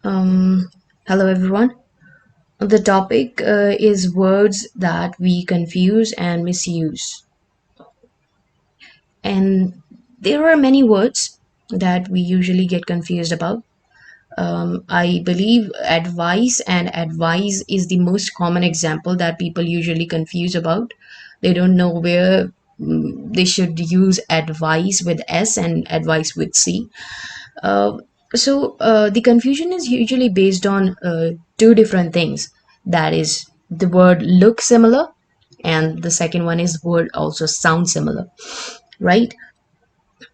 Um, Hello everyone. The topic is words that we confuse and misuse. And there are many words that we usually get confused about. I believe advice and advise is the most common example that people usually confuse about. They don't know where they should use advice with S and advice with C. Uh, the confusion is usually based on two different things. That is, the word look similar, and the second one is word also sound similar, right?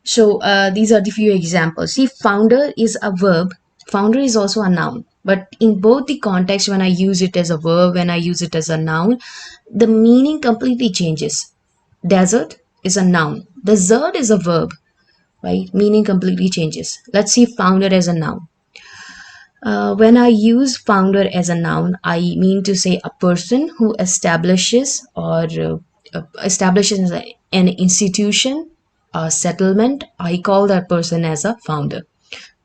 These are the few examples. See, founder is a verb. Founder is also a noun. But in both the context, when I use it as a verb, when I use it as a noun, the meaning completely changes. Desert is a noun. Desert is a verb, right? Meaning completely changes. Let's see founder as a noun. When I use founder as a noun, I mean to say a person who establishes or establishes an institution, a settlement. I call that person as a founder,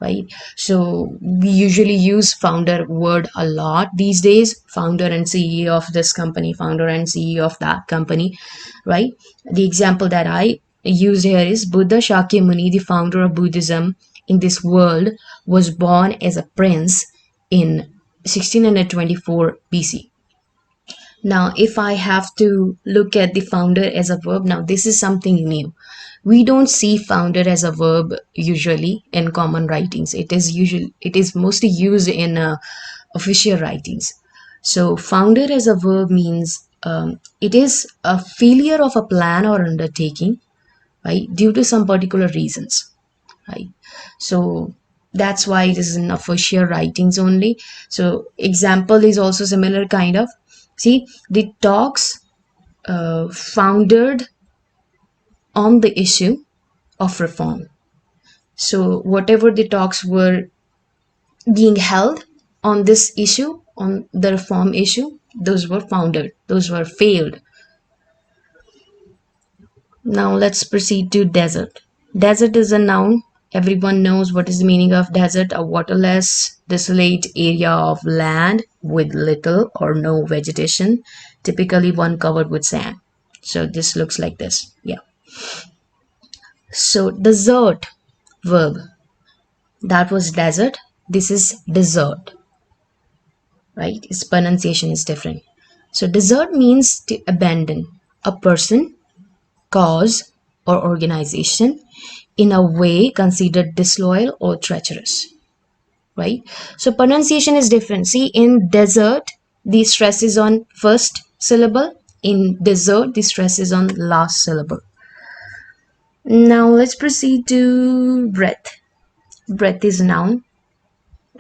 right? So we usually use founder word a lot these days. Founder and CEO of this company, founder and CEO of that company, right? The example that I used here is Buddha Shakyamuni, the founder of Buddhism in this world, was born as a prince in 1624 BC. Now, if I have to look at the founder as a verb, now this is something new. We don't see founder as a verb usually in common writings. It is mostly used in official writings. So, founder as a verb means it is a failure of a plan or undertaking, right, due to some particular reasons, right? So that's why it is in official writings only. So example is also similar kind of. See, the talks founded on the issue of reform. So whatever the talks were being held on this issue, on the reform issue, those were founded, those were failed. Now let's proceed to desert. Desert is a noun. Everyone knows what is the meaning of desert: a waterless, desolate area of land with little or no vegetation, typically one covered with sand. So this looks like this. Yeah. So desert verb. That was desert. This is desert, right? Its pronunciation is different. So desert means to abandon a person, cause, or organization in a way considered disloyal or treacherous, right? So pronunciation is different. See, in desert, the stress is on first syllable. In desert, the stress is on last syllable. Now let's proceed to breath. Breath is a noun.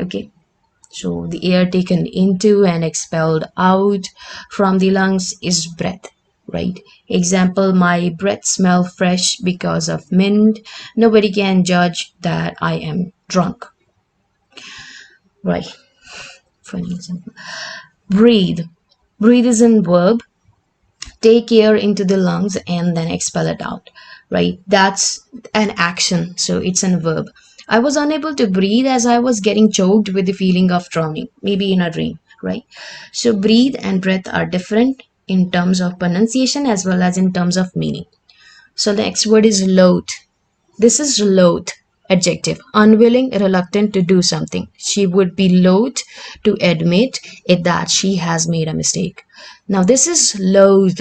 Okay. So the air taken into and expelled out from the lungs is breath, right? Example, my breath smell fresh because of mint. Nobody can judge that I am drunk, right? Funny example. Breathe. Breathe is a verb. Take air into the lungs and then expel it out, right? That's an action, so it's a verb. I was unable to breathe as I was getting choked with the feeling of drowning, maybe in a dream, right? So breathe and breath are different in terms of pronunciation as well as in terms of meaning. So the next word is loath. This is loath, adjective, unwilling, reluctant to do something. She would be loath to admit it that she has made a mistake. Now this is loathe,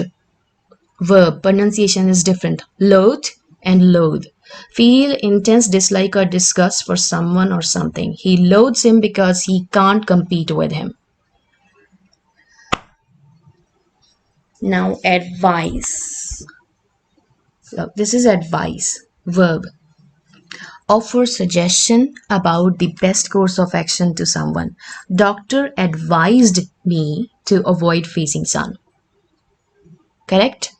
verb, pronunciation is different. Loathe and loathe. Feel intense dislike or disgust for someone or something. He loathes him because he can't compete with him. Now advice. Look, this is advice, verb. Offer suggestion about the best course of action to someone. Doctor advised me to avoid facing sun. Correct?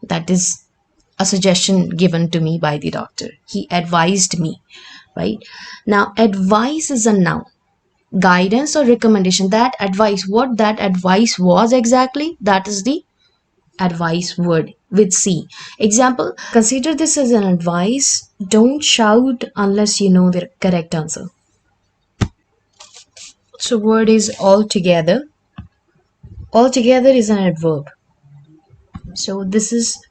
That is a suggestion given to me by the doctor. He advised me, right? Now, advice is a noun. Guidance or recommendation. That advice, what that advice was exactly, that is the advice word with C. Example, consider this as an advice. Don't shout unless you know the correct answer. So word is altogether. Altogether is an adverb. So this is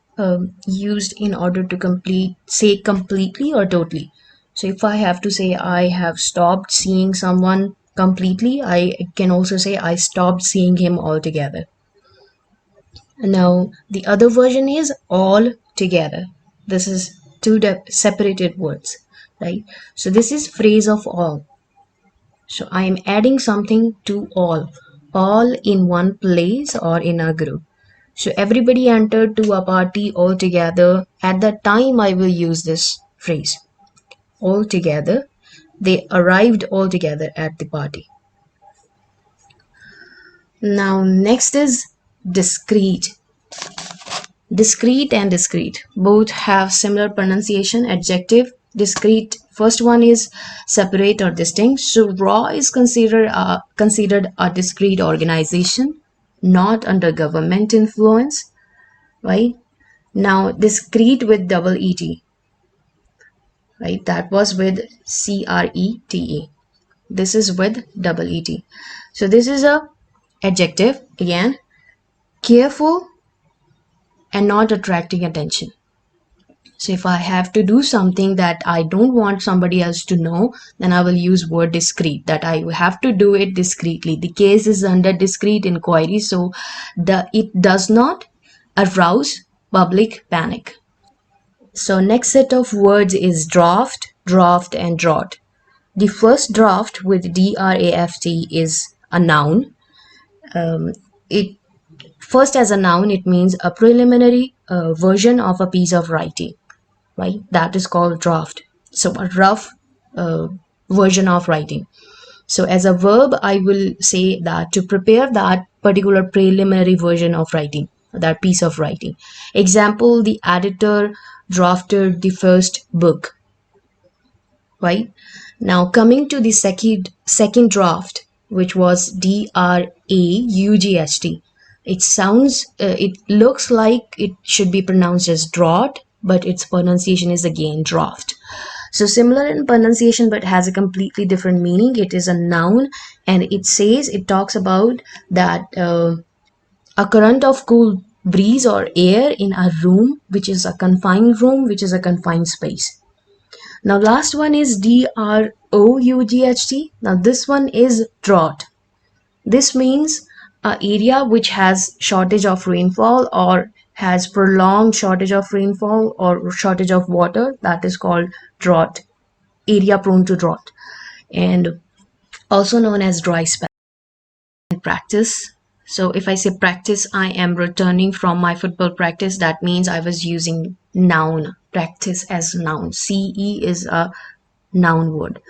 used in order to say completely or totally. So if I have to say I have stopped seeing someone completely, I can also say I stopped seeing him altogether. Now the other version is all together. This is two separated words, right? So this is phrase of all. So I am adding something to all in one place or in a group. So everybody entered to a party all together. At that time, I will use this phrase. All together. They arrived all together at the party. Now, next is discrete. Discrete and discrete both have similar pronunciation. Adjective discrete. First one is separate or distinct. So raw is considered a discrete organization, not under government influence, right? Now discrete with double et, right? That was with crete. This is with double et. So this is a adjective again, careful and not attracting attention. So if I have to do something that I don't want somebody else to know, then I will use word discreet, that I have to do it discreetly. The case is under discreet inquiry, so it does not arouse public panic. So next set of words is draft, draught, and draught. The first draft with draft is a noun. It first as a noun it means a preliminary version of a piece of writing, right? That is called draft. So a rough uh, version of writing. So as a verb, I will say that to prepare that particular preliminary version of writing, that piece of writing. Example, the editor drafted the first book, right? Now coming to the second draft, which was draught. It looks like it should be pronounced as draught, but its pronunciation is again draft. So similar in pronunciation, but has a completely different meaning. It is a noun, and it talks about that a current of cool breeze or air in a room, which is a confined room, which is a confined space. Now last one is DROUGHT. Now this one is drought. This means a area which has shortage of rainfall or has prolonged shortage of rainfall or shortage of water. That is called drought. Area prone to drought, and also known as dry spell. And practice. So if I say practice, I am returning from my football practice. That means I was using noun. Practice as noun. CE is a noun word.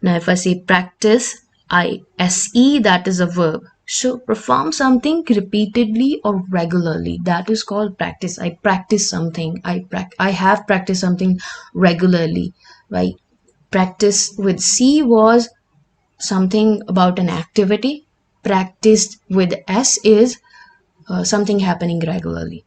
Now if I say practice, ISE, that is a verb. So perform something repeatedly or regularly. That is called practice. I practice something. I have practiced something regularly, right? Practice with C was something about an activity. Practiced with S is something happening regularly.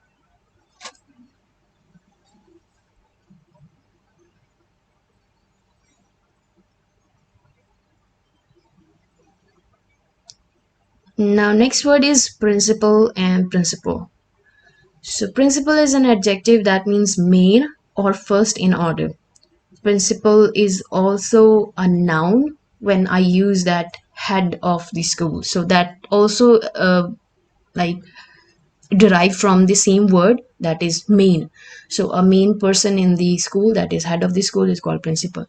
Now next word is principle and principle. So principle is an adjective that means main or first in order. Principal is also a noun when I use that head of the school. So that also like derived from the same word, that is main. So a main person in the school, that is head of the school, is called principal.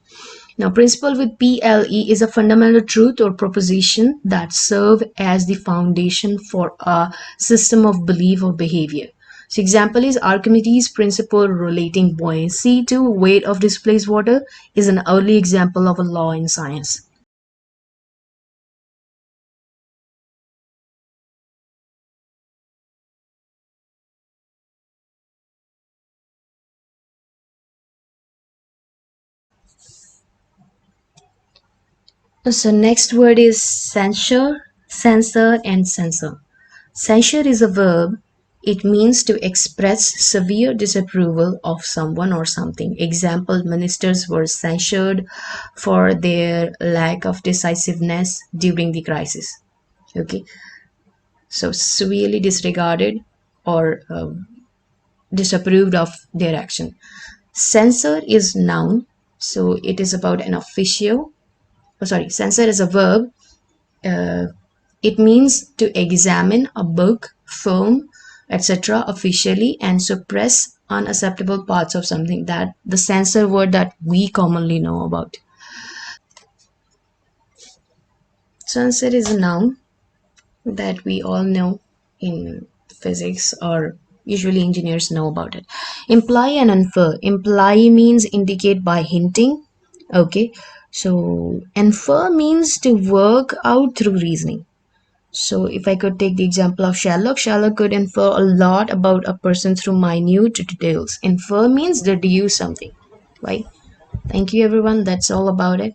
Now principle with PLE is a fundamental truth or proposition that serve as the foundation for a system of belief or behavior. So example is Archimedes' principle relating buoyancy to weight of displaced water is an early example of a law in science. So next word is censure, censor, and censor. Censure is a verb. It means to express severe disapproval of someone or something. Example, ministers were censured for their lack of decisiveness during the crisis. Okay, so severely disregarded or disapproved of their action. Censor is noun, so it is about an officio. Oh, sorry, censor is a verb. Uh, it means to examine a book, film, etc. officially and suppress unacceptable parts of something. That the censor word that we commonly know about. Censor is a noun that we all know in physics, or usually engineers know about it. Imply and infer. Imply means indicate by hinting. Okay, so infer means to work out through reasoning. So if I could take the example of Sherlock, Sherlock could infer a lot about a person through minute details. Infer means deduce something, right? Thank you everyone, that's all about it.